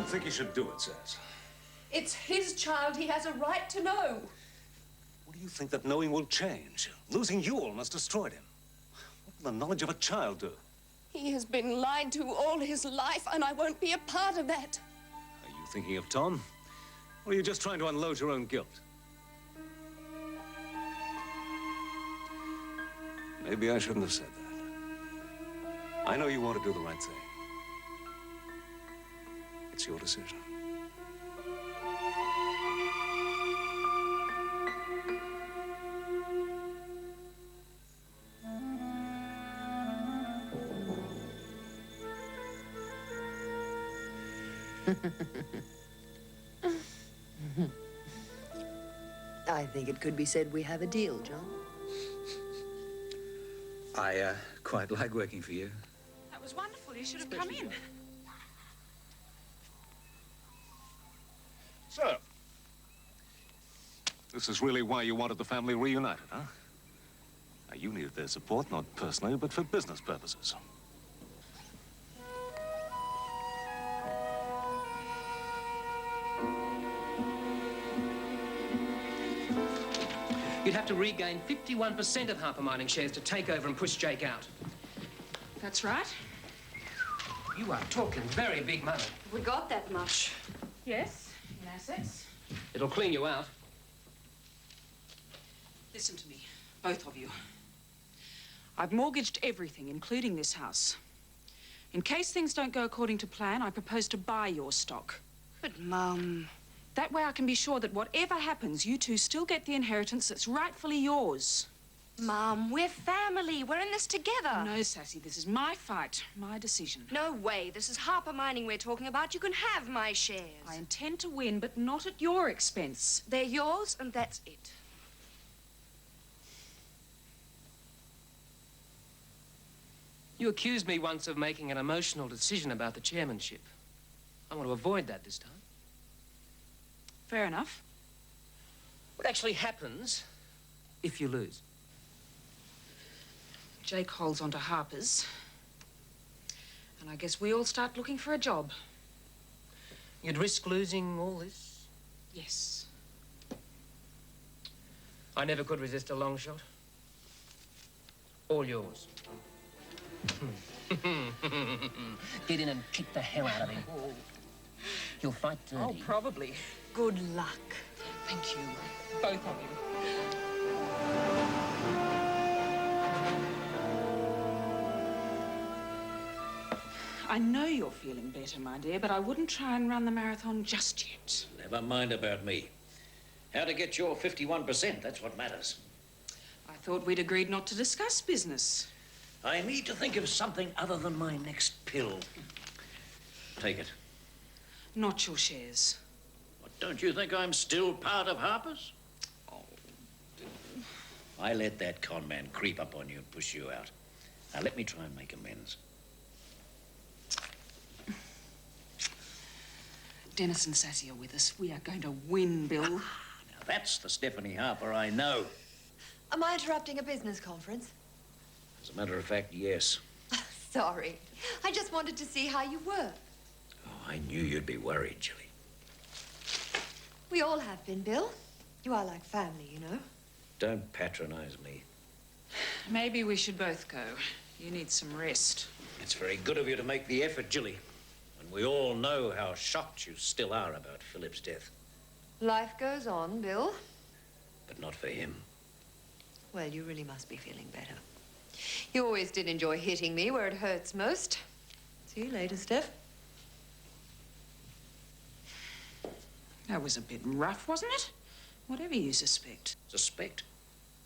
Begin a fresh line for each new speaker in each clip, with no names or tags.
think he should do it, Sass.
It's his child. He has a right to know.
What do you think that knowing will change? Losing you almost destroyed him. What will the knowledge of a child do?
He has been lied to all his life, and I won't be a part of that.
Are you thinking of Tom? Or are you just trying to unload your own guilt? Maybe I shouldn't have said that. I know you want to do the right thing. It's your decision.
I think it could be said we have a deal, John.
I quite like working for you.
That was wonderful. You should have come in.
So, this is really why you wanted the family reunited, huh? Now, you needed their support, not personally, but for business purposes.
You'd have to regain 51% of Harper Mining shares to take over and push Jake out.
That's right.
You are talking very big money.
We got that much.
Yes, in assets.
It'll clean you out.
Listen to me, both of you. I've mortgaged everything, including this house. In case things don't go according to plan, I propose to buy your stock.
But, Mum...
That way I can be sure that whatever happens, you two still get the inheritance that's rightfully yours.
Mum, we're family. We're in this together.
No, Sassy, this is my fight, my decision.
No way. This is Harper Mining we're talking about. You can have my shares.
I intend to win, but not at your expense.
They're yours, and that's it.
You accused me once of making an emotional decision about the chairmanship. I want to avoid that this time.
Fair enough.
What actually happens if you lose?
Jake holds on to Harper's. And I guess we all start looking for a job.
You'd risk losing all this?
Yes.
I never could resist a long shot. All yours. Get in and kick the hell out of him. You'll fight dirty.
Oh, probably.
Good luck.
Thank you, both of you. I know you're feeling better, my dear, but I wouldn't try and run the marathon just yet.
Never mind about me. How to get your 51%, that's what matters.
I thought we'd agreed not to discuss business.
I need to think of something other than my next pill. Take it.
Not your shares.
What, don't you think I'm still part of Harper's?
Oh.
I let that con man creep up on you and push you out. Now, let me try and make amends.
Dennis and Sassy are with us. We are going to win, Bill.
Now, that's the Stephanie Harper I know.
Am I interrupting a business conference?
As a matter of fact, yes.
Sorry. I just wanted to see how you were.
Oh, I knew you'd be worried, Jilly.
We all have been, Bill. You are like family, you know.
Don't patronize me.
Maybe we should both go. You need some rest.
It's very good of you to make the effort, Jilly. And we all know how shocked you still are about Philip's death.
Life goes on, Bill.
But not for him.
Well, you really must be feeling better. You always did enjoy hitting me where it hurts most. See you later, Steph.
That was a bit rough, wasn't it? Whatever you suspect.
Suspect?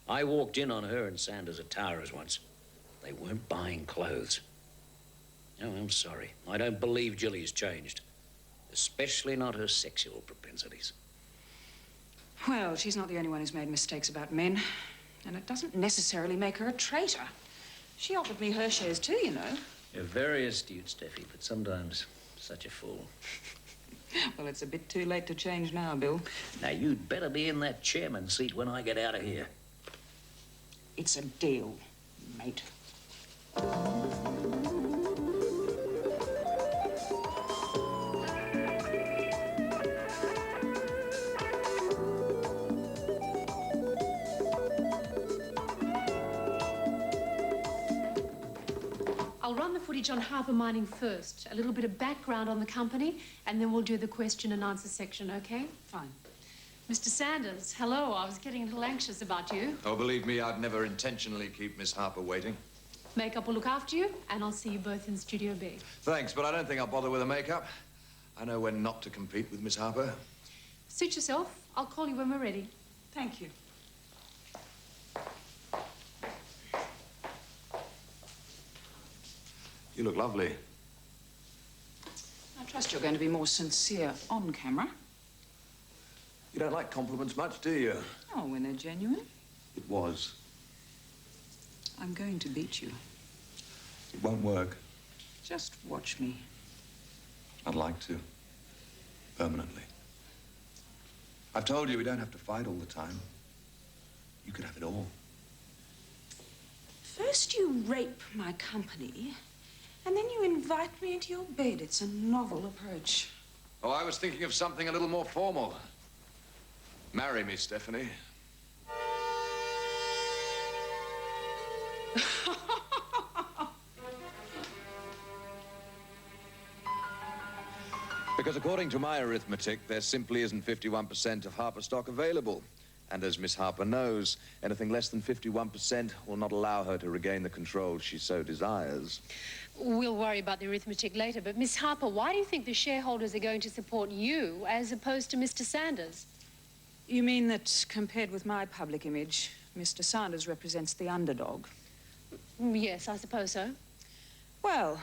I walked in on her and Sanders at Towers once. They weren't buying clothes. Oh, I'm sorry. I don't believe Jilly's changed. Especially not her sexual propensities.
Well, she's not the only one who's made mistakes about men. And it doesn't necessarily make her a traitor. She offered me her shares too, you know.
You're very astute, Steffi, but sometimes such a fool.
Well, it's a bit too late to change now, Bill.
Now, you'd better be in that chairman's seat when I get out of here.
It's a deal, mate.
I'll run the footage on Harper Mining first. A little bit of background on the company, and then we'll do the question and answer section, okay?
Fine.
Mr. Sanders, hello. I was getting a little anxious about you.
Oh, believe me, I'd never intentionally keep Miss Harper waiting.
Makeup will look after you, and I'll see you both in Studio B.
Thanks, but I don't think I'll bother with the makeup. I know when not to compete with Miss Harper.
Suit yourself. I'll call you when we're ready.
Thank you.
You look lovely.
I trust you're going to be more sincere on camera.
You don't like compliments much, do you?
Oh, when they're genuine.
It was.
I'm going to beat you.
It won't work.
Just watch me.
I'd like to. Permanently. I've told you we don't have to fight all the time. You could have it all.
First you rape my company, and then you invite me into your bed. It's a novel approach.
Oh, I was thinking of something a little more formal. Marry me, Stephanie. Because according to my arithmetic, there simply isn't 51% of Harper stock available. And as Miss Harper knows, anything less than 51% will not allow her to regain the control she so desires.
We'll worry about the arithmetic later, but Miss Harper, why do you think the shareholders are going to support you as opposed to Mr. Sanders?
You mean that, compared with my public image, Mr. Sanders represents the underdog?
Yes, I suppose so.
Well,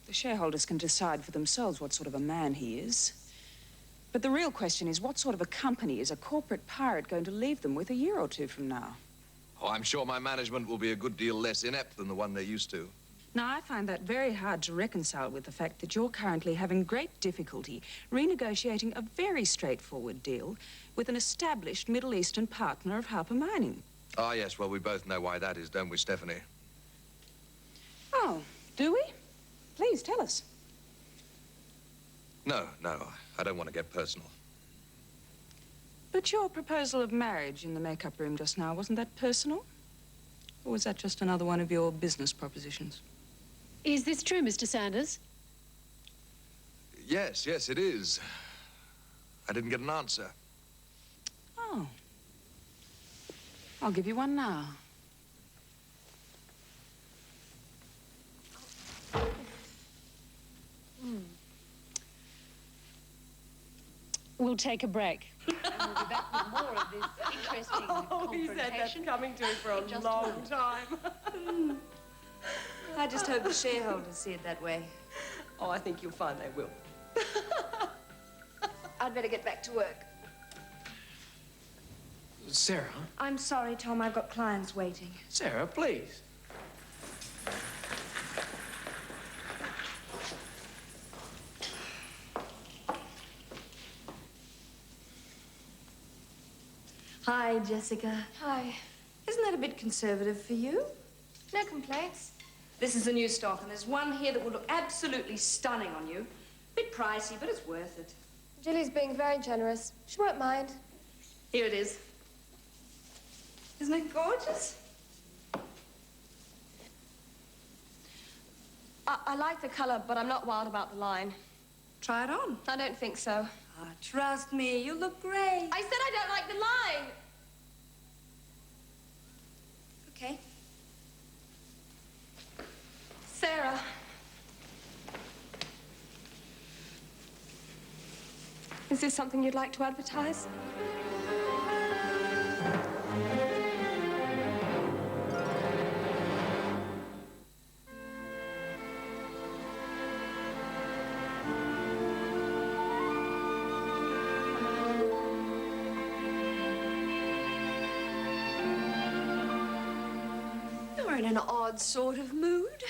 the shareholders can decide for themselves what sort of a man he is. But the real question is, what sort of a company is a corporate pirate going to leave them with a year or two from now?
Oh, I'm sure my management will be a good deal less inept than the one they're used to.
Now, I find that very hard to reconcile with the fact that you're currently having great difficulty renegotiating a very straightforward deal with an established Middle Eastern partner of Harper Mining.
Ah, yes, well, we both know why that is, don't we, Stephanie?
Oh, do we? Please, tell us.
No, I don't want to get personal.
But your proposal of marriage in the makeup room just now, wasn't that personal? Or was that just another one of your business propositions?
Is this true, Mr. Sanders?
Yes, it is. I didn't get an answer.
Oh. I'll give you one now.
We'll take a break. And we'll be back with more of this interesting confrontation.
He said that's coming to him for a long time.
I just hope the shareholders see it that way.
Oh, I think you'll find they will. I'd better get back to work.
Sarah?
I'm sorry, Tom. I've got clients waiting.
Sarah, please.
Hi, Jessica.
Hi.
Isn't that a bit conservative for you?
No complaints.
This is the new stock, and there's one here that will look absolutely stunning on you. Bit pricey, but it's worth it.
Jilly's being very generous. She won't mind.
Here it is. Isn't it gorgeous?
I like the color, but I'm not wild about the line.
Try it on.
I don't think so.
Ah, trust me, you'll look great.
I said I don't like the line.
Okay.
Sarah. Is this something you'd like to advertise?
You're in an odd sort of mood.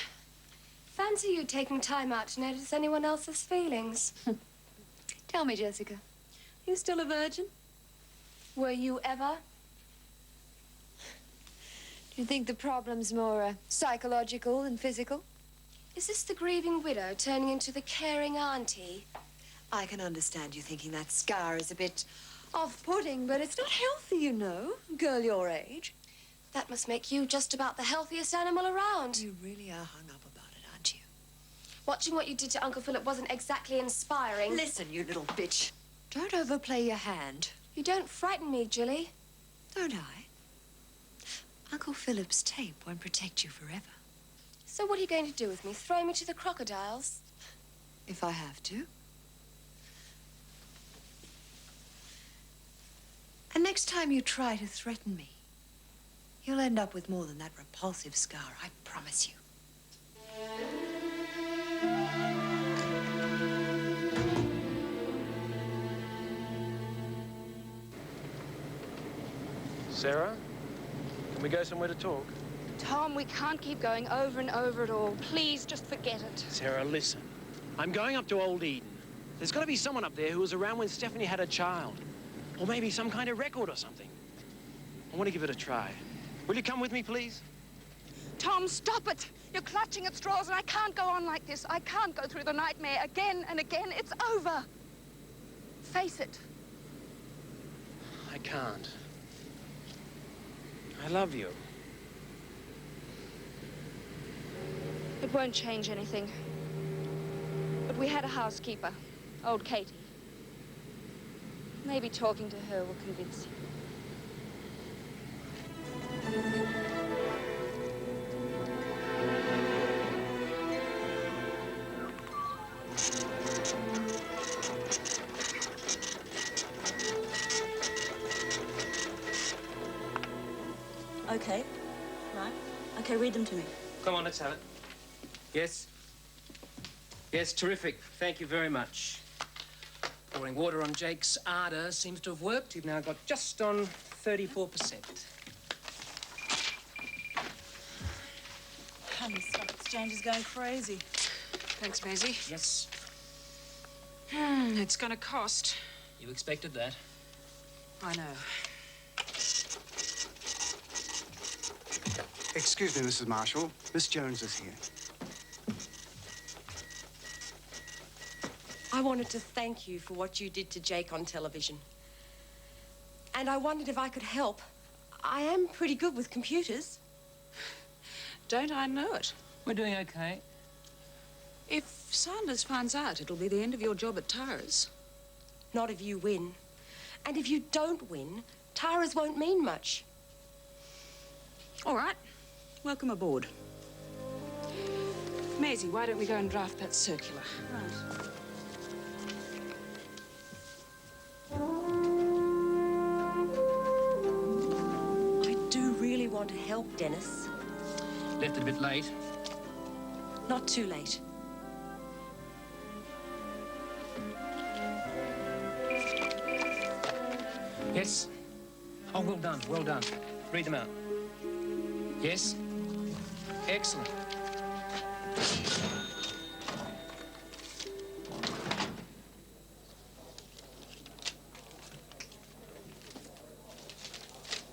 Fancy you taking time out to notice anyone else's feelings.
Tell me, Jessica, you still a virgin?
Were you ever?
Do you think the problem's more psychological than physical?
Is this the grieving widow turning into the caring auntie?
I can understand you thinking that scar is a bit off-putting, but it's not healthy, you know, girl your age.
That must make you just about the healthiest animal around.
You really are hung up about it, aren't you?
Watching what you did to Uncle Philip wasn't exactly inspiring.
Listen, you little bitch. Don't overplay your hand.
You don't frighten me, Jilly.
Don't I? Uncle Philip's tape won't protect you forever.
So what are you going to do with me? Throw me to the crocodiles?
If I have to. And next time you try to threaten me, you'll end up with more than that repulsive scar, I promise you.
Sarah, can we go somewhere to talk?
Tom, we can't keep going over and over it all. Please, just forget it.
Sarah, listen. I'm going up to Old Eden. There's got to be someone up there who was around when Stephanie had a child. Or maybe some kind of record or something. I want to give it a try. Will you come with me, please?
Tom, stop it. You're clutching at straws, and I can't go on like this. I can't go through the nightmare again and again. It's over. Face it.
I can't. I love you.
It won't change anything. But we had a housekeeper, old Katie. Maybe talking to her will convince you.
Okay. Right. Okay, read them to me.
Come on, let's have it. Yes? Yes, terrific. Thank you very much. Pouring water on Jake's ardour seems to have worked. You've now got just on 34%.
Honey, stock exchange is going crazy.
Thanks, Maisie.
Yes.
It's gonna cost.
You expected that.
I know.
Excuse me, Mrs. Marshall. Miss Jones is here.
I wanted to thank you for what you did to Jake on television. And I wondered if I could help. I am pretty good with computers.
Don't I know it?
We're doing okay.
If Sanders finds out, it'll be the end of your job at Tara's.
Not if you win. And if you don't win, Tara's won't mean much.
All right. Welcome aboard. Maisie, why don't we go and draft that circular?
Right.
I do really want to help, Dennis.
Left it a bit late.
Not too late.
Yes? Oh, well done, well done. Read them out. Yes? Excellent.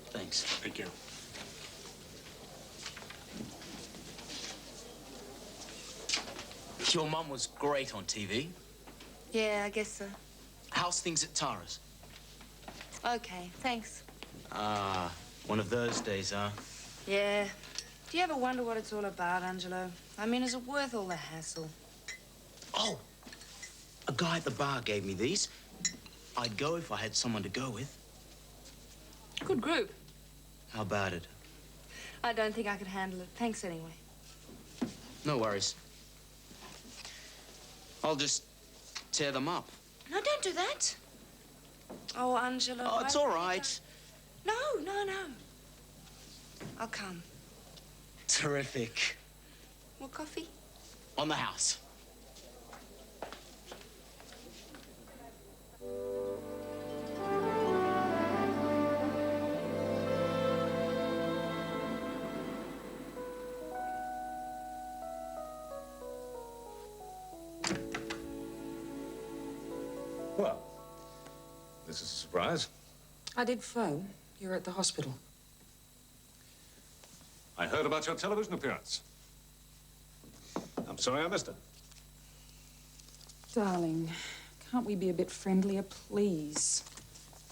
Thanks.
Thank you.
Your mum was great on TV.
Yeah, I guess so.
How's things at Tara's?
Okay, thanks.
Ah, one of those days, huh?
Yeah. Do you ever wonder what it's all about, Angelo? I mean, is it worth all the hassle?
Oh, a guy at the bar gave me these. I'd go if I had someone to go with.
Good group.
How about it?
I don't think I could handle it. Thanks anyway.
No worries. I'll just tear them up.
No, don't do that. Oh, Angelo.
Oh, it's all right.
No. I'll come.
Terrific.
More coffee?
On the house.
Well, this is a surprise.
I did phone. You're at the hospital.
I heard about your television appearance. I'm sorry I missed it.
Darling, can't we be a bit friendlier, please?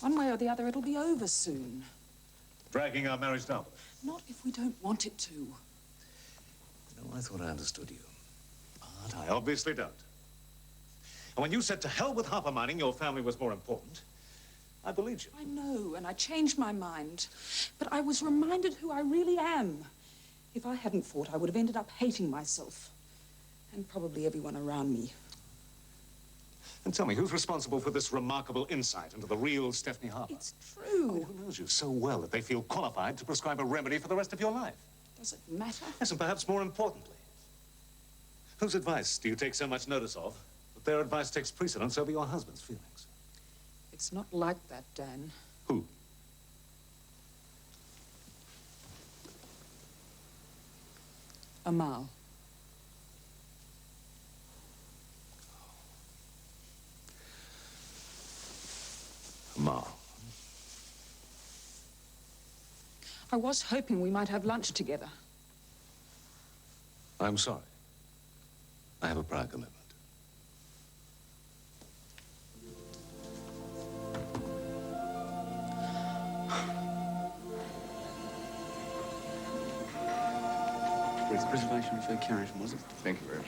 One way or the other, it'll be over soon.
Dragging our marriage down.
Not if we don't want it to.
You know, I thought I understood you. But I obviously don't. And when you said to hell with Harper mining, your family was more important, I believed you.
I know, and I changed my mind. But I was reminded who I really am. If I hadn't fought, I would have ended up hating myself. And probably everyone around me.
And tell me, who's responsible for this remarkable insight into the real Stephanie Harper?
It's true.
I mean, who knows you so well that they feel qualified to prescribe a remedy for the rest of your life?
Does it matter?
Yes, and perhaps more importantly, whose advice do you take so much notice of that their advice takes precedence over your husband's feelings?
It's not like that, Dan.
Who?
Amal.
Amal.
I was hoping we might have lunch together.
I'm sorry. I have a prior commitment.
With preservation for Carrington, was it?
Thank you very much.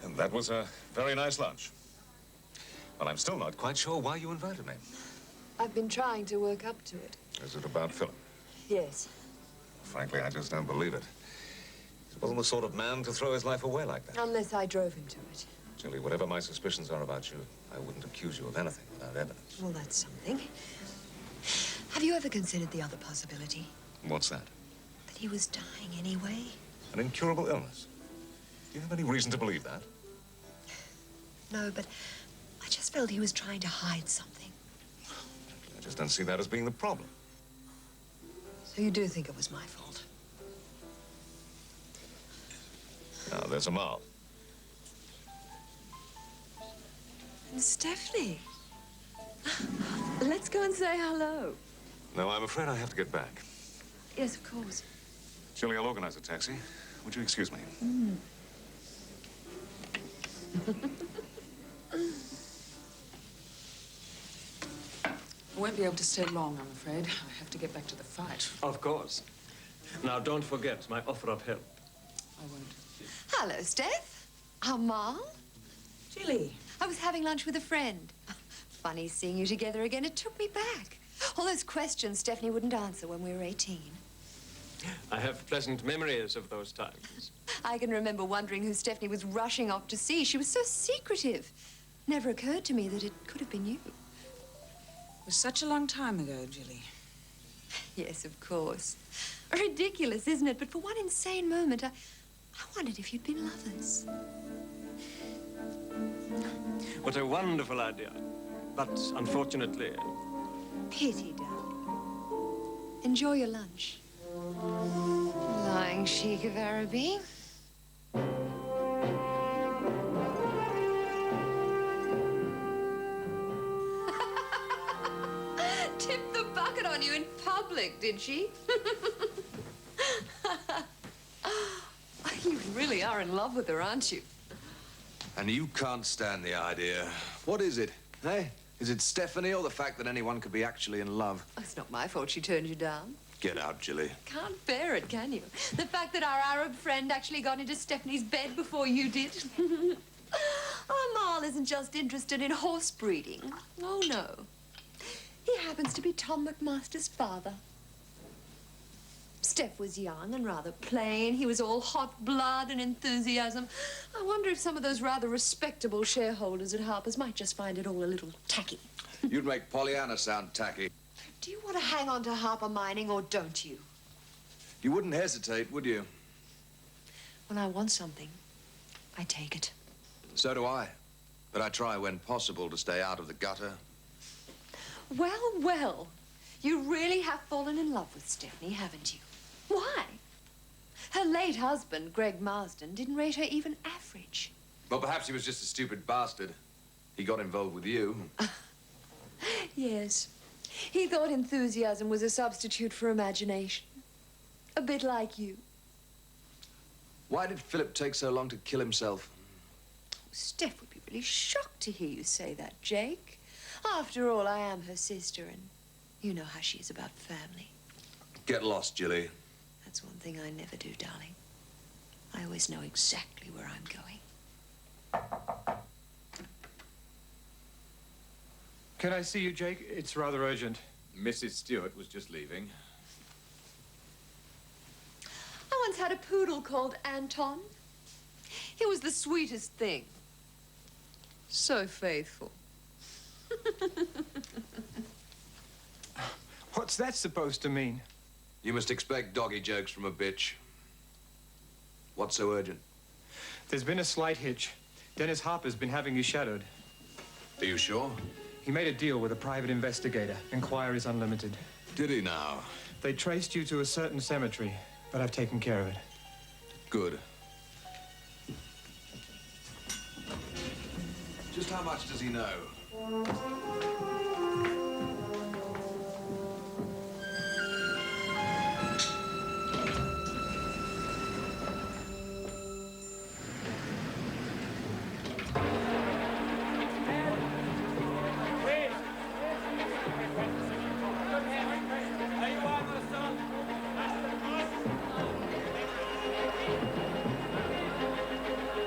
And that was a very nice lunch. Well, I'm still not quite sure why you invited me.
I've been trying to work up to it.
Is it about Philip?
Yes.
Frankly, I just don't believe it. He wasn't the sort of man to throw his life away like that.
Unless I drove him to it.
Jilly, whatever my suspicions are about you, I wouldn't accuse you of anything without evidence.
Well, that's something. Have you ever considered the other possibility?
What's that?
That he was dying anyway?
An incurable illness. Do you have any reason to believe that?
No, but I just felt he was trying to hide something.
I just don't see that as being the problem.
So you do think it was my fault?
Now, there's Amal.
And Stephanie. Let's go and say hello.
No, I'm afraid I have to get back.
Yes, of course.
Jilly, I'll organize a taxi. Would you excuse me?
I won't be able to stay long, I'm afraid. I have to get back to the fight.
Of course. Now, don't forget my offer of help.
I won't.
Hello, Steph. Amal.
Jilly.
I was having lunch with a friend. Funny seeing you together again. It took me back. All those questions Stephanie wouldn't answer when we were 18.
I have pleasant memories of those times.
I can remember wondering who Stephanie was rushing off to see. She was so secretive. Never occurred to me that it could have been you.
It was such a long time ago, Jilly.
Yes, of course. Ridiculous, isn't it? But for one insane moment, I wondered if you'd been lovers.
What a wonderful idea. But unfortunately...
Pity, darling. Enjoy your lunch. Lying chic of Araby. Tipped the bucket on you in public, did she? You really are in love with her, aren't you?
And you can't stand the idea. What is it, eh? Is it Stephanie or the fact that anyone could be actually in love?
Oh, it's not my fault she turned you down.
Get out, Jilly.
Can't bear it, can you? The fact that our Arab friend actually got into Stephanie's bed before you did. Amal isn't just interested in horse breeding. Oh, no. He happens to be Tom McMaster's father. Steph was young and rather plain. He was all hot blood and enthusiasm. I wonder if some of those rather respectable shareholders at Harper's might just find it all a little tacky.
You'd make Pollyanna sound tacky.
Do you want to hang on to Harper Mining or don't you?
You wouldn't hesitate, would you?
When I want something, I take it.
So do I. But I try when possible to stay out of the gutter.
Well, well. You really have fallen in love with Stephanie, haven't you? Why? Her late husband, Greg Marsden, didn't rate her even average.
Well, perhaps he was just a stupid bastard. He got involved with you.
Yes. He thought enthusiasm was a substitute for imagination. A bit like you.
Why did Philip take so long to kill himself?
Steph would be really shocked to hear you say that, Jake. After all, I am her sister, and you know how she is about family.
Get lost, Jilly.
That's one thing I never do, darling. I always know exactly where I'm going.
Can I see you, Jake? It's rather urgent.
Mrs. Stewart was just leaving.
I once had a poodle called Anton. He was the sweetest thing. So faithful.
What's that supposed to mean?
You must expect doggy jokes from a bitch. What's so urgent?
There's been a slight hitch. Dennis Harper's been having you shadowed.
Are you sure?
He made a deal with a private investigator. Inquiries unlimited.
Did he now?
They traced you to a certain cemetery, but I've taken care of it.
Good. Just how much does he know?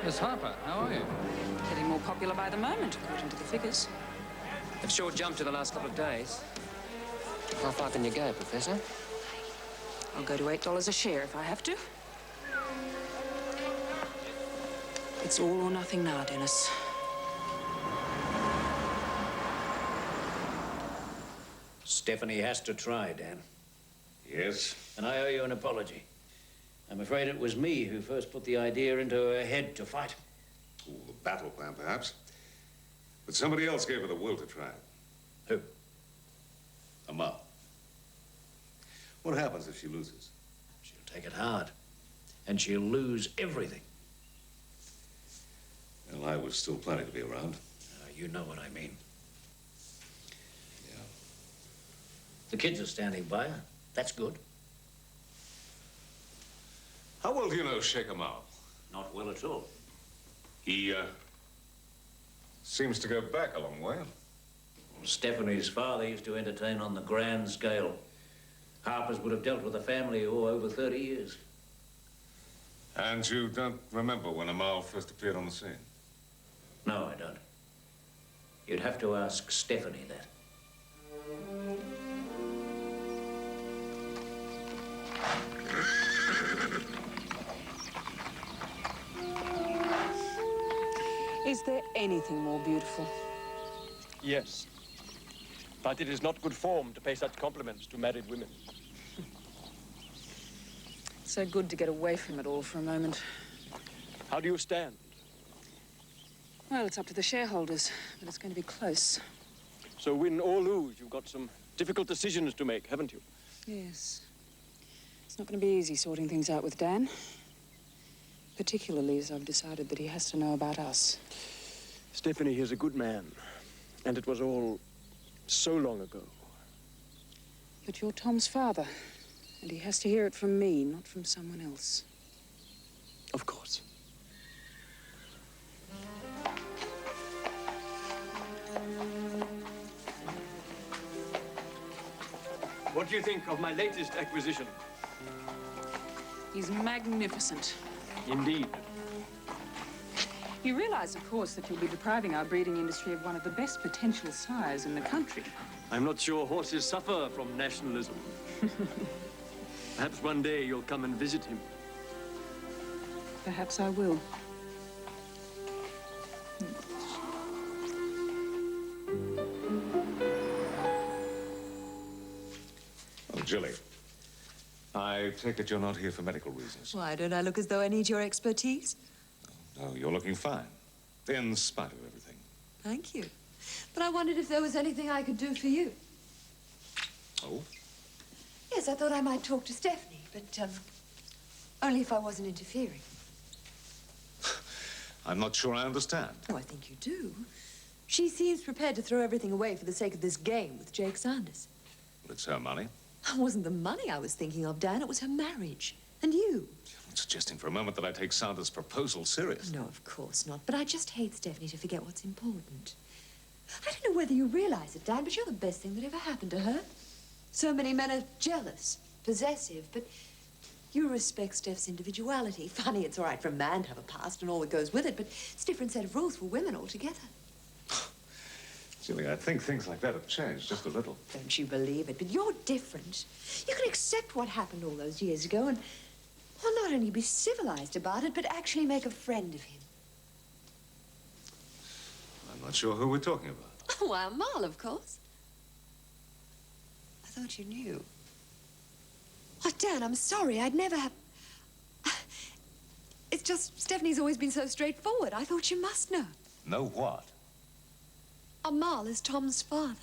Miss Harper, how are you?
Getting more popular by the moment, according to the figures.
They've sure jumped in the last couple of days. How far can you go, Professor?
I'll go to $8 a share if I have to. It's all or nothing now, Dennis.
Stephanie has to try, Dan.
Yes?
And I owe you an apology. I'm afraid it was me who first put the idea into her head to fight.
Ooh, the battle plan, perhaps. But somebody else gave her the will to try it.
Who?
Amal. What happens if she loses?
She'll take it hard. And she'll lose everything.
Well, I was still planning to be around.
You know what I mean.
Yeah.
The kids are standing by her. That's good.
How well do you know Sheikh Amal?
Not well at all.
He, seems to go back a long way.
Well, Stephanie's father used to entertain on the grand scale. Harper's would have dealt with the family over 30 years.
And you don't remember when Amal first appeared on the scene?
No, I don't. You'd have to ask Stephanie that.
Is there anything more beautiful?
Yes. But it is not good form to pay such compliments to married women.
So good to get away from it all for a moment.
How do you stand?
Well, it's up to the shareholders, but it's going to be close.
So win or lose, you've got some difficult decisions to make, haven't you?
Yes. It's not going to be easy sorting things out with Dan. Particularly as I've decided that he has to know about us.
Stephanie is a good man, and it was all so long ago.
But you're Tom's father, and he has to hear it from me, not from someone else.
Of course. What do you think of my latest acquisition?
He's magnificent.
Indeed.
You realize, of course, that you'll be depriving our breeding industry of one of the best potential sires in the country.
I'm not sure horses suffer from nationalism. Perhaps one day you'll come and visit him.
Perhaps I will.
Oh, Jilly. I take it you're not here for medical reasons.
Why, don't I look as though I need your expertise?
No, you're looking fine. In spite of everything.
Thank you. But I wondered if there was anything I could do for you.
Oh?
Yes, I thought I might talk to Stephanie, but, only if I wasn't interfering.
I'm not sure I understand.
Oh, I think you do. She seems prepared to throw everything away for the sake of this game with Jake Sanders.
Well, it's her money.
It wasn't the money I was thinking of, Dan. It was her marriage. And you.
You're not suggesting for a moment that I take Sanders' proposal seriously.
No, of course not. But I just hate Stephanie to forget what's important. I don't know whether you realize it, Dan, but you're the best thing that ever happened to her. So many men are jealous, possessive, but you respect Steph's individuality. Funny, it's all right for a man to have a past and all that goes with it, but it's a different set of rules for women altogether.
Jilly, I think things like that have changed just a little.
Don't you believe it? But you're different. You can accept what happened all those years ago and, well, not only be civilized about it, but actually make a friend of him.
I'm not sure who we're talking about.
Why, Mal, of course. I thought you knew. Oh, Dan, I'm sorry. I'd never have... It's just Stephanie's always been so straightforward. I thought you must know.
Know what?
Amal is Tom's father.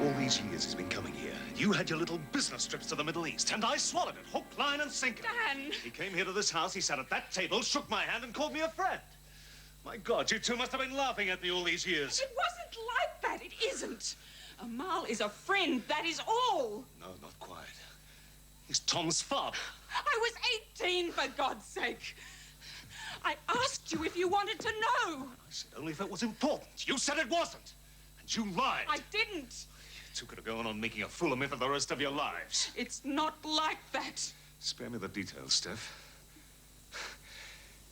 All these years he's been coming here. You had your little business trips to the Middle East, and I swallowed it, hook, line, and sinker.
Dan!
He came here to this house, he sat at that table, shook my hand, and called me a friend. My God, you two must have been laughing at me all these years.
It wasn't like that. It isn't. Amal is a friend, that is all.
No, not quite. He's Tom's father.
I was 18, for God's sake. I asked you if you wanted to know.
I said only if it was important. You said it wasn't. And you lied.
I didn't.
You two could have gone on making a fool of me for the rest of your lives.
It's not like that.
Spare me the details, Steph.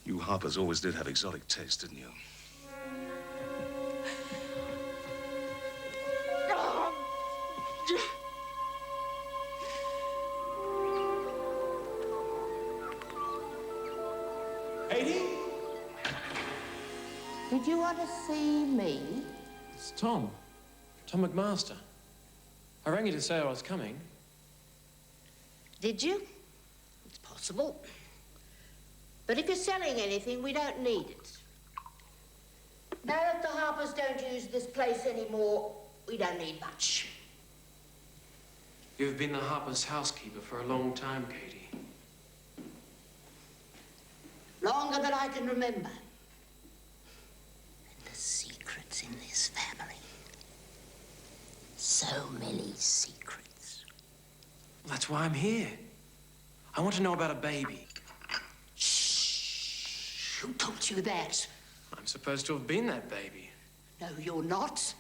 You Harpers always did have exotic taste, didn't you?
Did you want to see me?
It's Tom. Tom McMaster. I rang you to say I was coming.
Did you? It's possible. But if you're selling anything, we don't need it. Now that the Harpers don't use this place anymore, we don't need much.
You've been the Harper's housekeeper for a long time, Katie.
Longer than I can remember. And the secrets in this family. So many secrets.
That's why I'm here. I want to know about a baby.
Shh! Who told you that?
I'm supposed to have been that baby.
No, you're not.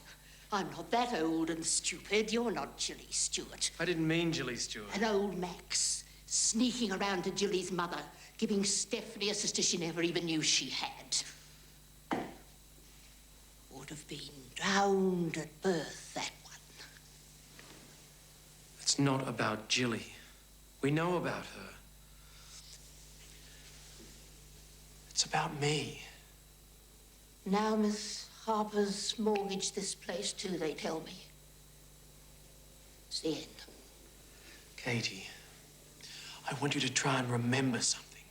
I'm not that old and stupid. You're not Jilly Stewart.
I didn't mean Jilly Stewart.
An old Max, sneaking around to Jilly's mother, giving Stephanie a sister she never even knew she had. Would have been drowned at birth, that one.
It's not about Jilly. We know about her. It's about me.
Now Miss Harper's mortgaged this place too, they tell me. It's the end.
Katie, I want you to try and remember something.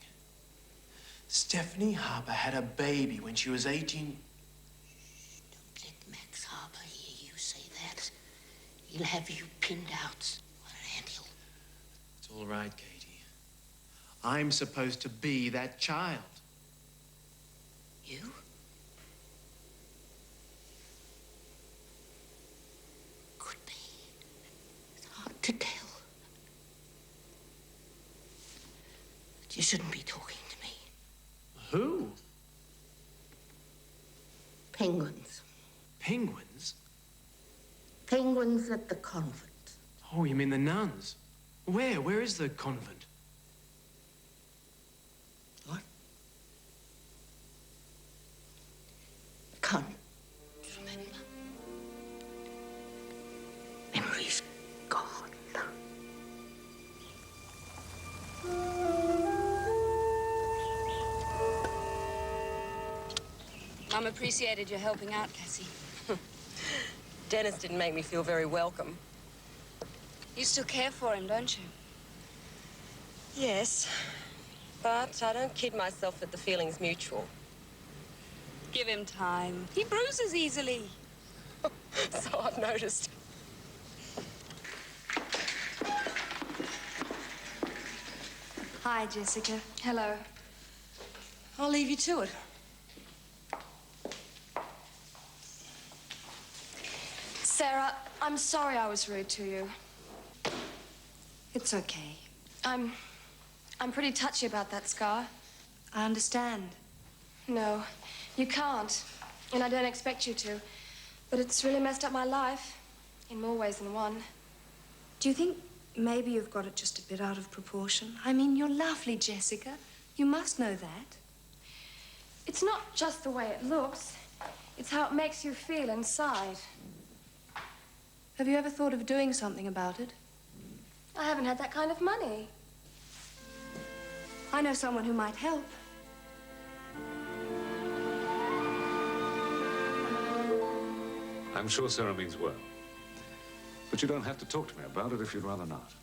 Stephanie Harper had a baby when she was 18.
Don't let Max Harper hear you say that. He'll have you pinned out on an anthill.
It's all right, Katie. I'm supposed to be that child.
You? Could be. It's hard to tell. But you shouldn't be talking to me.
Who?
Penguins.
Penguins?
Penguins at the convent.
Oh, you mean the nuns? Where? Where is the convent?
What? Can't remember. Memory's gone.
Mum appreciated your helping out, Cassie.
Dennis didn't make me feel very welcome.
You still care for him, don't you?
Yes, but I don't kid myself that the feeling's mutual.
Give him time. He bruises easily.
So I've noticed.
Hi, Jessica.
Hello.
I'll leave you to it. Sarah, I'm sorry I was rude to you. It's okay. I'm pretty touchy about that scar. I understand.
No, you can't. And I don't expect you to. But it's really messed up my life. In more ways than one.
Do you think maybe you've got it just a bit out of proportion? I mean, you're lovely, Jessica. You must know that.
It's not just the way it looks. It's how it makes you feel inside.
Have you ever thought of doing something about it?
I haven't had that kind of money.
I know someone who might help.
I'm sure Sarah means well. But you don't have to talk to me about it if you'd rather not.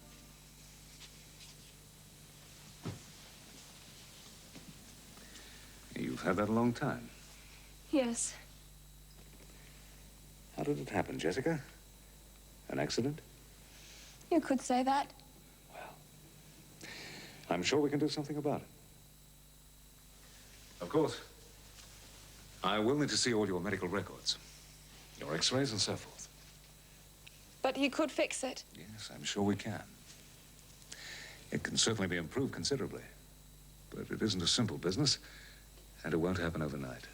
You've had that a long time.
Yes.
How did it happen, Jessica? An accident?
You could say that.
I'm sure we can do something about it. Of course, I will need to see all your medical records, your x-rays and so forth.
But you could fix it.
Yes, I'm sure we can. It can certainly be improved considerably. But it isn't a simple business, and it won't happen overnight.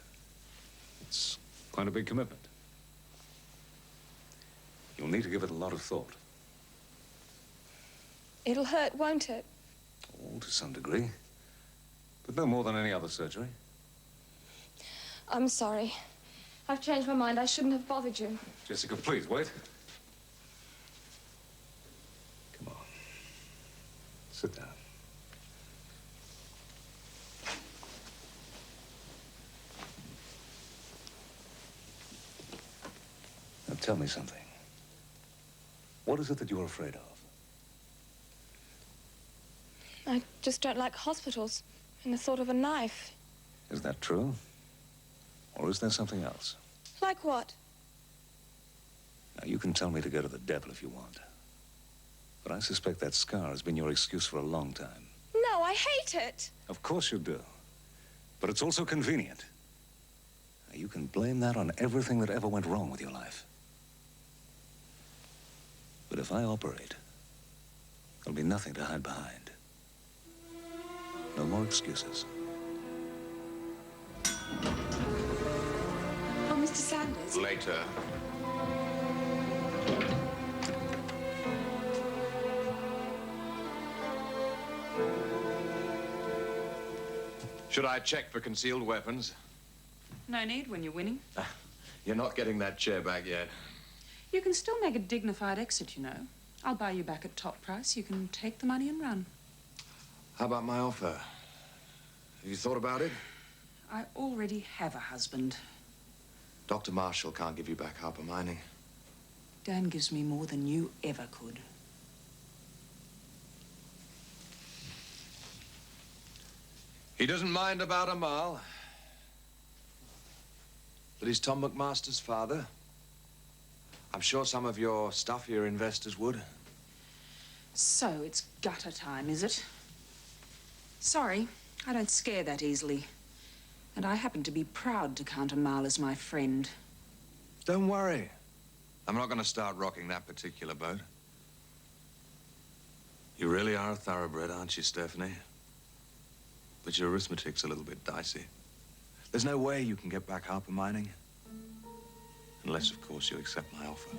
It's quite a big commitment. You'll need to give it a lot of thought.
It'll hurt, won't it?
Oh, to some degree. But no more than any other surgery.
I'm sorry. I've changed my mind. I shouldn't have bothered you.
Jessica, please, wait. Come on. Sit down. Now, tell me something. What is it that you're afraid of?
I just don't like hospitals and the thought of a knife.
Is that true? Or is there something else?
Like what?
Now, you can tell me to go to the devil if you want. But I suspect that scar has been your excuse for a long time.
No, I hate it.
Of course you do. But it's also convenient. Now, you can blame that on everything that ever went wrong with your life. But if I operate, there'll be nothing to hide behind. No more excuses.
Oh, Mr. Sanders.
Later. Should I check for concealed weapons?
No need when you're winning.
You're not getting that chair back yet.
You can still make a dignified exit, you know. I'll buy you back at top price. You can take the money and run.
How about my offer? Have you thought about it?
I already have a husband.
Dr. Marshall can't give you back Harper Mining.
Dan gives me more than you ever could.
He doesn't mind about a mile. But he's Tom McMaster's father. I'm sure some of your stuffier investors would.
So it's gutter time, is it? Sorry, I don't scare that easily. And I happen to be proud to count a mile as my friend.
Don't worry. I'm not going to start rocking that particular boat. You really are a thoroughbred, aren't you, Stephanie? But your arithmetic's a little bit dicey. There's no way you can get back Harper Mining. Unless, of course, you accept my offer.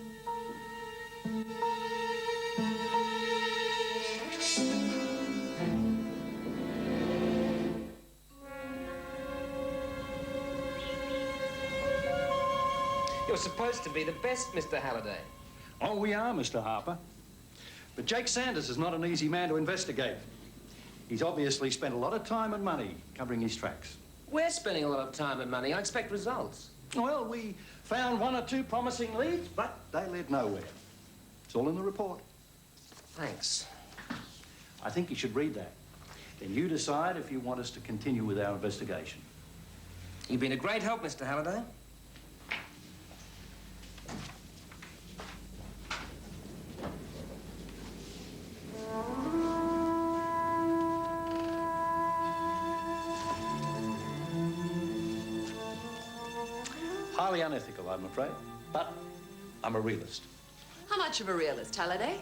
You're supposed to be the best, Mr. Halliday.
Oh, we are, Mr. Harper. But Jake Sanders is not an easy man to investigate. He's obviously spent a lot of time and money covering his tracks.
We're spending a lot of time and money. I expect results.
Well, we found one or two promising leads, but they led nowhere. It's all in the report.
Thanks.
I think you should read that. Then you decide if you want us to continue with our investigation.
You've been a great help, Mr. Halliday.
Highly unethical, I'm afraid, but I'm a realist.
How much of a realist, Halliday?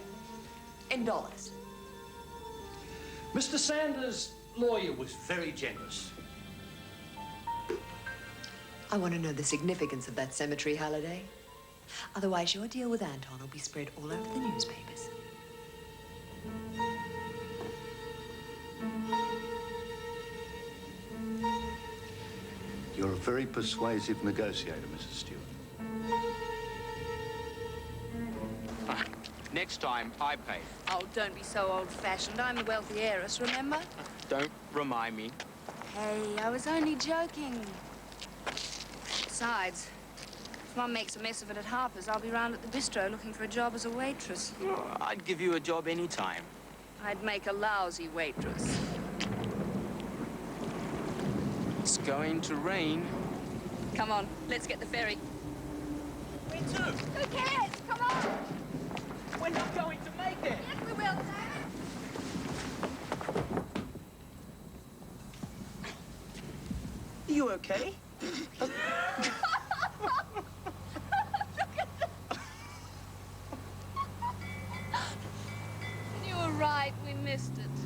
In dollars.
Mr. Sanders' lawyer was very generous.
I want to know the significance of that cemetery holiday. Otherwise, your deal with Anton will be spread all over the newspapers.
You're a very persuasive negotiator, Mrs. Stewart.
Next time, I pay.
Oh, don't be so old-fashioned. I'm the wealthy heiress, remember?
Don't remind me.
Hey, I was only joking. Besides, if Mum makes a mess of it at Harper's, I'll be round at the bistro looking for a job as a waitress.
I'd give you a job any time.
I'd make a lousy waitress.
It's going to rain.
Come on, let's get the ferry.
Me too.
Who cares? Come on!
We're not going to make it.
Yes, we will, Sam.
Are you okay?
You were right, we missed it.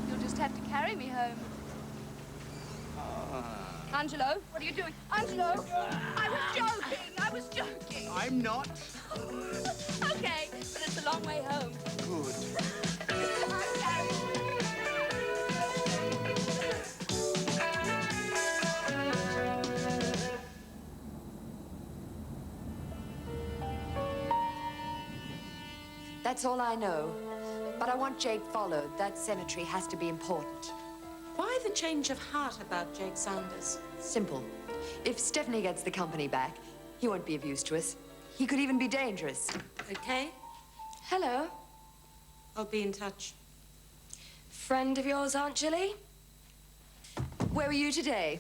You'll just have to carry me home. Angelo, what are you doing? Angelo! I was joking! I was joking!
I'm not.
Okay, but it's a long way home.
Good.
That's all I know. But I want Jake followed. That cemetery has to be important.
Why the change of heart about Jake Sanders?
Simple. If Stephanie gets the company back, he won't be of use to us. He could even be dangerous.
Okay.
Hello.
I'll be in touch.
Friend of yours, Aunt Jilly?
Where were you today?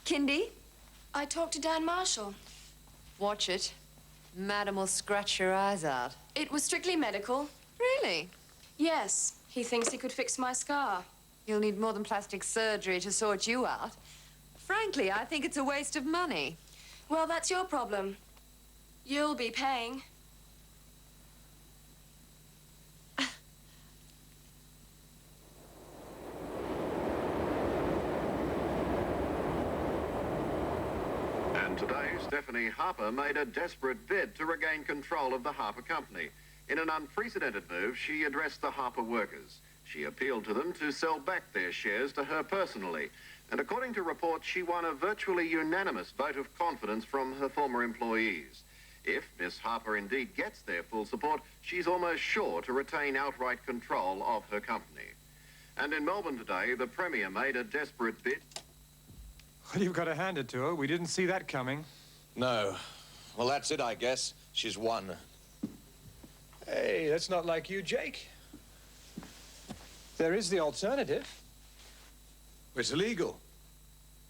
Kindy?
I talked to Dan Marshall.
Watch it. Madam will scratch your eyes out.
It was strictly medical.
Really?
Yes. He thinks he could fix my scar.
You'll need more than plastic surgery to sort you out. Frankly, I think it's a waste of money.
Well, that's your problem. You'll be paying.
And today, Stephanie Harper made a desperate bid to regain control of the Harper Company. In an unprecedented move, she addressed the Harper workers. She appealed to them to sell back their shares to her personally. And according to reports, she won a virtually unanimous vote of confidence from her former employees. If Miss Harper indeed gets their full support, she's almost sure to retain outright control of her company. And in Melbourne today, the Premier made a desperate bid.
Well, you've got to hand it to her. We didn't see that coming.
No. Well, that's it, I guess. She's won.
Hey, that's not like you, Jake. There is the alternative.
It's illegal.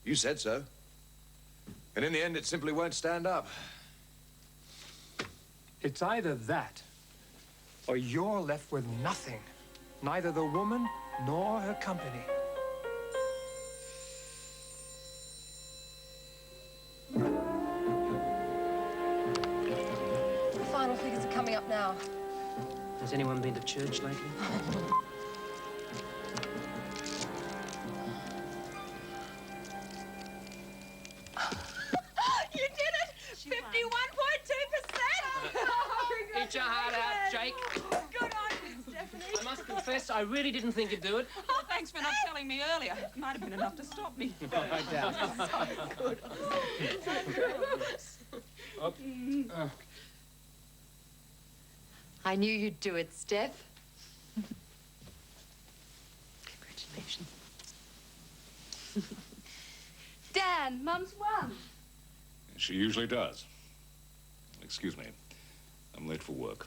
You said so. And in the end, it simply won't stand up.
It's either that, or you're left with nothing. Neither the woman nor her company.
The final figures are coming up now.
Has anyone been to church lately?
You did it! 51.2%!
Eat your heart out, Jake.
Good on you, Stephanie.
I must confess, I really didn't think you'd do it.
Oh, thanks for not telling me earlier. It might have been enough to stop me.
No doubt.
So good. I knew you'd do it, Steph. Congratulations.
Dan, Mum's won.
She usually does. Excuse me. I'm late for work.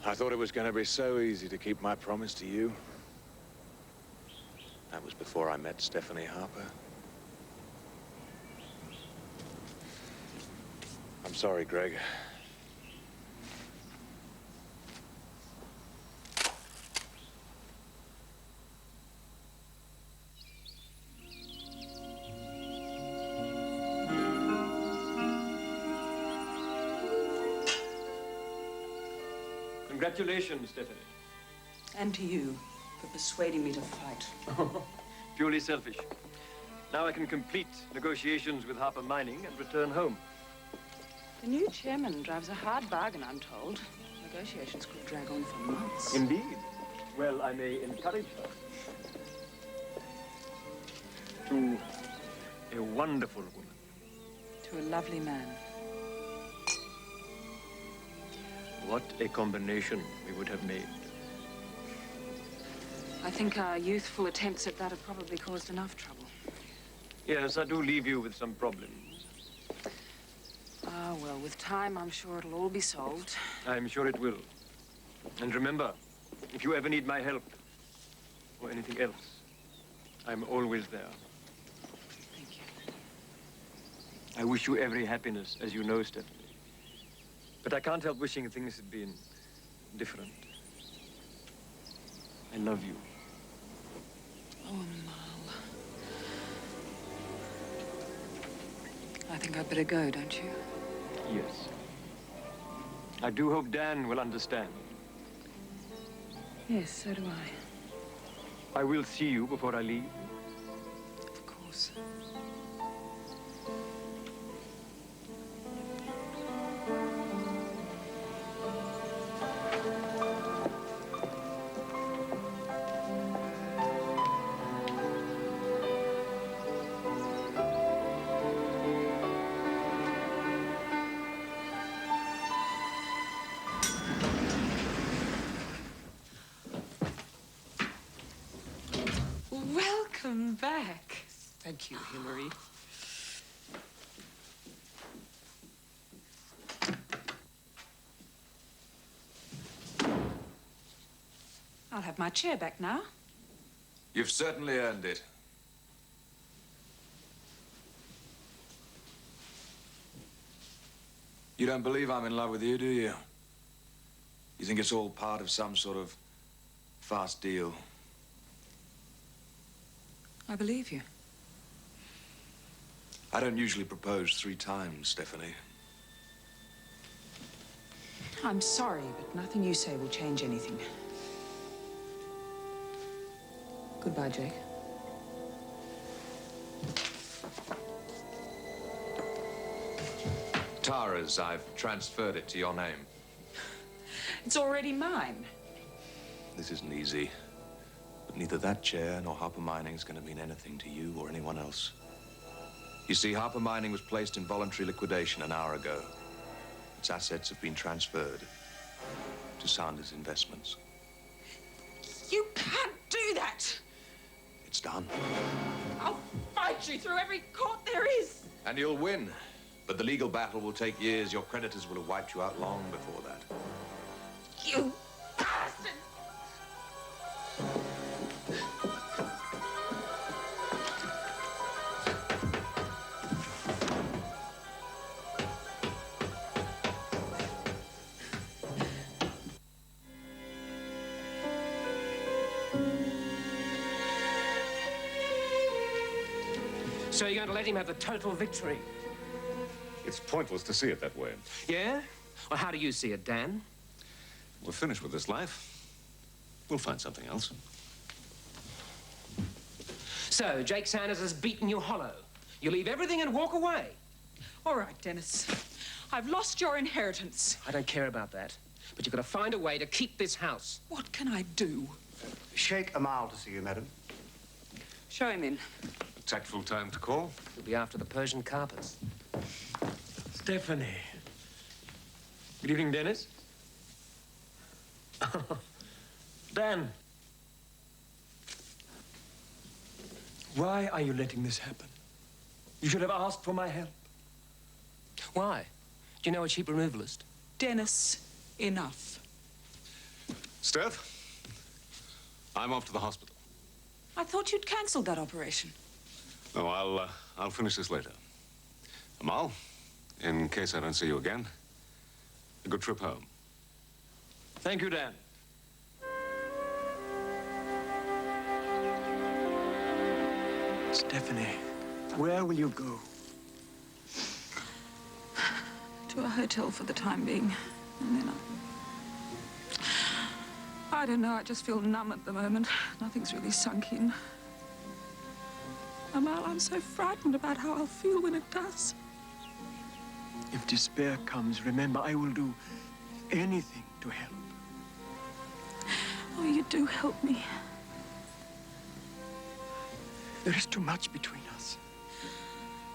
I thought it was going to be so easy to keep my promise to you. That was before I met Stephanie Harper. I'm sorry, Greg.
Congratulations, Stephanie.
And to you for persuading me to fight.
Purely selfish. Now I can complete negotiations with Harper Mining and return home.
The new chairman drives a hard bargain, I'm told. Negotiations could drag on for months.
Indeed. Well, I may encourage her. To a wonderful woman.
To a lovely man.
What a combination we would have made.
I think our youthful attempts at that have probably caused enough trouble.
Yes, I do leave you with some problems.
Ah, well, with time, I'm sure it'll all be solved.
I'm sure it will. And remember, if you ever need my help or anything else, I'm always there.
Thank you.
I wish you every happiness, as you know, Stephanie. But I can't help wishing things had been different. I love you.
Oh, Amal. I think I'd better go, don't you?
Yes. I do hope Dan will understand.
Yes, so do I.
I will see you before I leave.
Of course. Welcome back. Thank you, Hillary. I'll have my chair back now.
You've certainly earned it. You don't believe I'm in love with you, do you? You think it's all part of some sort of fast deal?
I believe you.
I don't usually propose 3 times, Stephanie.
I'm sorry, but nothing you say will change anything. Goodbye, Jake.
Tara's, I've transferred it to your name.
It's already mine.
This isn't easy. But neither that chair nor Harper Mining is going to mean anything to you or anyone else. You see, Harper Mining was placed in voluntary liquidation an hour ago. Its assets have been transferred to Sanders Investments.
You can't do that!
It's done.
I'll fight you through every court there is!
And you'll win. But the legal battle will take years. Your creditors will have wiped you out long before that.
You bastard!
So you're going to let him have the total victory?
It's pointless to see it that way.
Yeah? Well, how do you see it, Dan?
We're finished with this life. We'll find something else.
So, Jake Sanders has beaten you hollow. You leave everything and walk away.
All right, Dennis. I've lost your inheritance.
I don't care about that. But you've got to find a way to keep this house.
What can I do?
Sheikh Amal to see you, madam.
Show him in.
A tactful time to call.
He'll be after the Persian carpets.
Stephanie. Good evening, Dennis. Dan. Why are you letting this happen? You should have asked for my help.
Why? Do you know a cheap removalist?
Dennis, enough.
Steph, I'm off to the hospital.
I thought you'd cancelled that operation.
No, I'll finish this later. Amal, in case I don't see you again, a good trip home.
Thank you, Dan.
Stephanie, where will you go?
To a hotel for the time being. And then I don't know, I just feel numb at the moment. Nothing's really sunk in. Amal, I'm so frightened about how I'll feel when it does.
If despair comes, remember, I will do anything to help.
Oh, you do help me.
There is too much between us.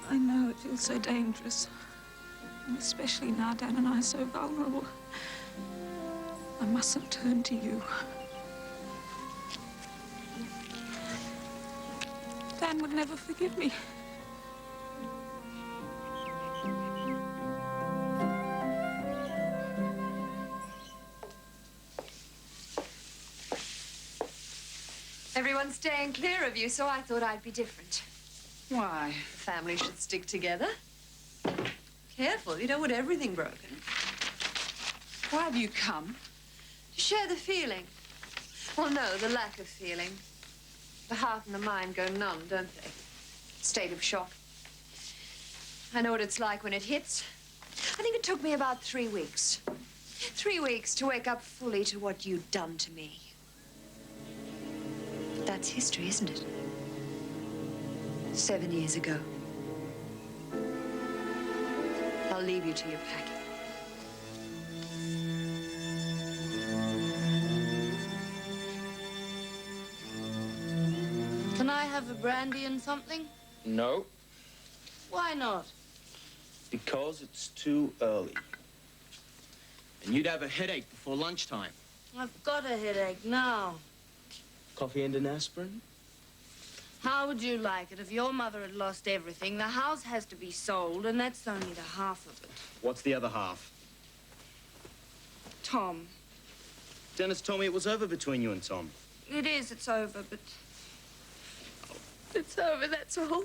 I know, it feels so dangerous. And especially now Dan and I are so vulnerable. I mustn't turn to you. Dan would never forgive me.
Everyone's staying clear of you, so I thought I'd be different.
Why?
The family should stick together. Careful, you don't want everything broken.
Why have you come?
To share the feeling. Well, no, the lack of feeling. The heart and the mind go numb, don't they? State of shock. I know what it's like when it hits. I think it took me about 3 weeks. 3 weeks to wake up fully to what you'd done to me. But that's history, isn't it? 7 years ago. I'll leave you to your packing.
Can I have a brandy and something?
No,
Why not?
because it's too early. And you'd have a headache before lunchtime.
I've got a headache now.
Coffee and an aspirin?
How would you like it if your mother had lost everything? The house has to be sold, and that's only the half of it.
What's the other half?
Tom.
Dennis told me it was over between you and Tom.
It is, it's over, but... It's over, that's all.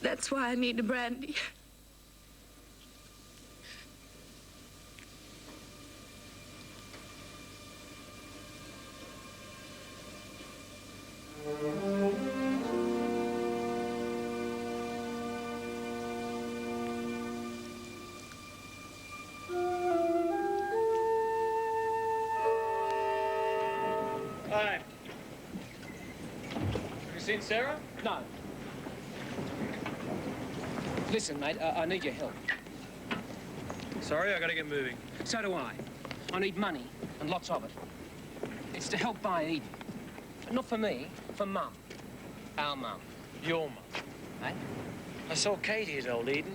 That's why I need a brandy.
Hi. Have you seen Sarah? No. Listen, mate, I need your help.
Sorry, I gotta get moving.
So do I. I need money, and lots of it. It's to help buy Eden. But not for me, for Mum. Our Mum.
Your mum.
Eh?
I saw Katie at Old Eden.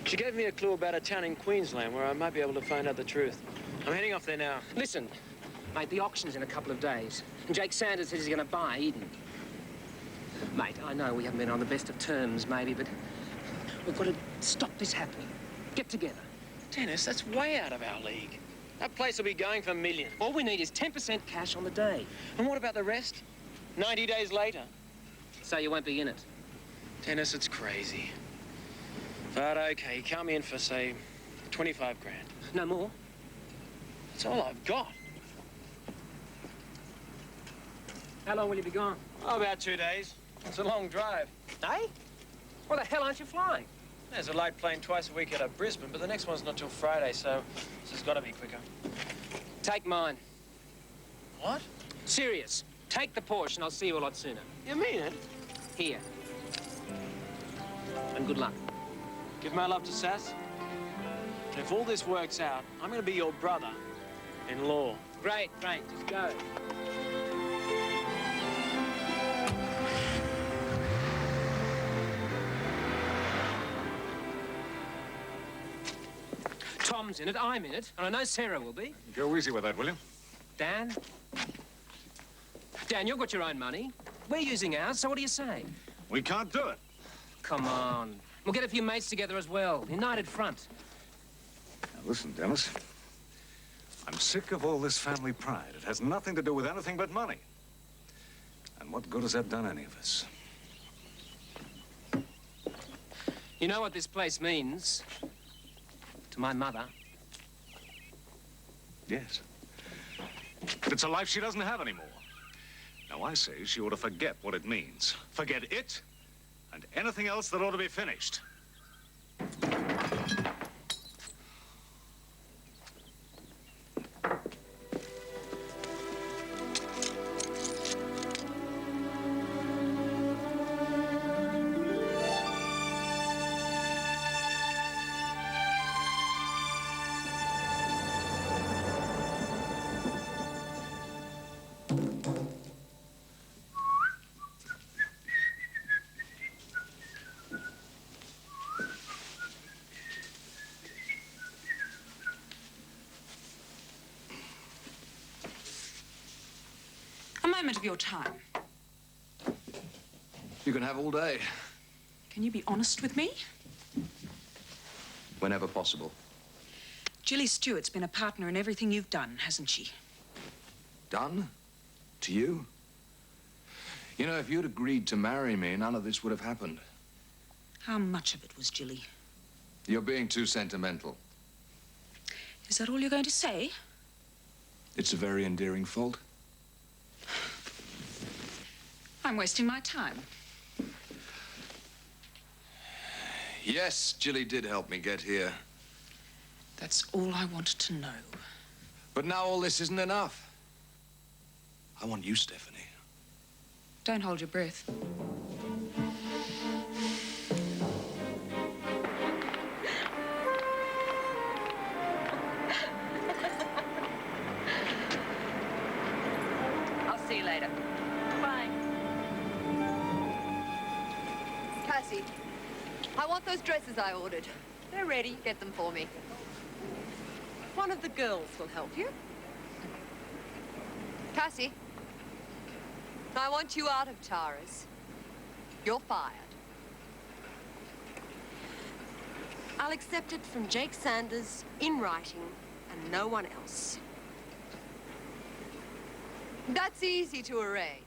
She gave me a clue about a town in Queensland where I might be able to find out the truth. I'm heading off there now.
Listen, mate, the auction's in a couple of days. And Jake Sanders says he's going to buy Eden. Mate, I know we haven't been on the best of terms, maybe, but we've got to stop this happening. Get together.
Dennis, that's way out of our league. That place will be going for millions.
All we need is 10% cash on the day.
And what about the rest? 90 days later?
So you won't be in it.
Dennis, it's crazy. But okay, count me in for, say, 25 grand.
No more?
That's all I've got.
How long will you be gone?
Oh, about 2 days. It's a long drive.
Eh? Why the hell aren't you flying?
There's a light plane twice a week out of Brisbane, but the next one's not till Friday, so this has got to be quicker.
Take mine.
What?
Serious. Take the Porsche and I'll see you a lot sooner.
You mean it?
Here. And good luck.
Give my love to Sass. And if all this works out, I'm going to be your brother-in-law.
Great, great. Just go. Tom's in it, I'm in it, and I know Sarah will be.
Go easy with that, will you?
Dan? Dan, you've got your own money. We're using ours, so what do you say?
We can't do it.
come on. We'll get a few mates together as well. United front.
Now, listen, Dennis. I'm sick of all this family pride. It has nothing to do with anything but money. And what good has that done any of us?
You know what this place means to my mother?
Yes. But it's a life she doesn't have anymore. Now, I say she ought to forget what it means. Forget it and anything else that ought to be finished.
A moment of your time.
You can have all day,
Can you be honest with me?
whenever possible.
Jilly Stewart's been a partner in everything you've done, hasn't she?
Done? To you? You know, if you'd agreed to marry me, none of this would have happened.
How much of it was Jilly?
You're being too sentimental.
Is that all you're going to say?
It's a very endearing fault.
I'm wasting my time.
Yes, Jilly did help me get here.
That's all I wanted to know.
But now all this isn't enough. I want you, Stephanie.
Don't hold your breath.
I'll see you later. Bye. Cassie, I want those dresses I ordered. They're ready. Get them for me. One of the girls will help you. Cassie, I want you out of Tara's. You're fired. I'll accept it from Jake Sanders in writing and no one else. That's easy to arrange.